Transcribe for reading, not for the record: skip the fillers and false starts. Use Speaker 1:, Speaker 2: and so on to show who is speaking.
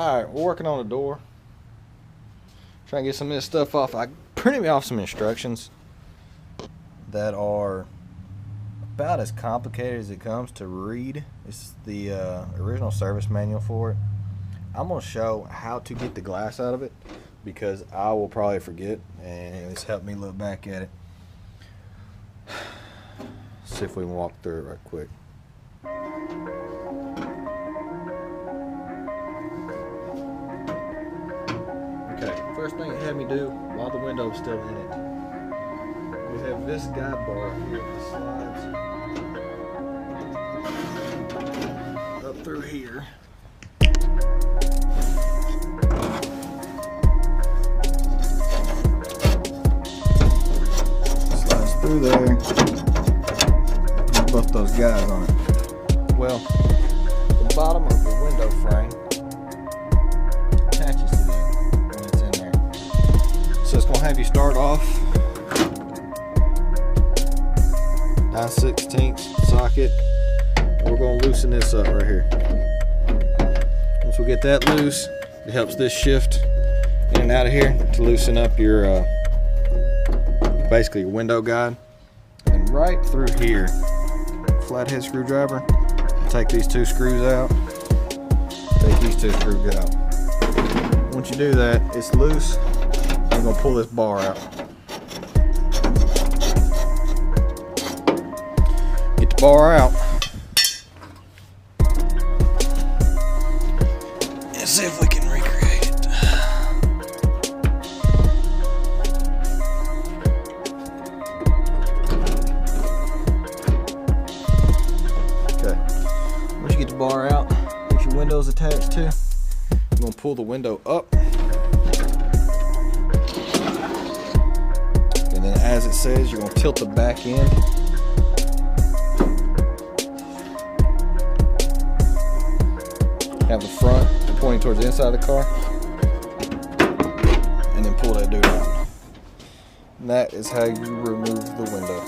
Speaker 1: Alright, we're working on the door. Trying to get some of this stuff off. I printed me off some instructions that are about as complicated as it comes to read. It's the original service manual for it. I'm going to show how to get the glass out of it because I will probably forget, and it's helped me look back at it. See if we can walk through it right quick. Okay, first thing it had me do while the window's still in it, we have this guide bar here that slides up through here. Slides through there. Both those guys on it. Well, the bottom of the window frame attaches to that when it's in there. So it's going to have you start off 9/16 socket. And we're going to loosen this up right here. Once we get that loose, it helps this shift in and out of here to loosen up your basically your window guide. And right through here, flathead screwdriver, take these two screws out, take these two screws out. Once you do that, it's loose. I'm going to pull this bar out. Get the bar out and see if we can recreate it. Okay, once you get the bar out, what your window's attached to, you're going to pull the window up. And then as it says, you're going to tilt the back end. Have the front pointing towards the inside of the car. And then pull that dude out. And that is how you remove the window.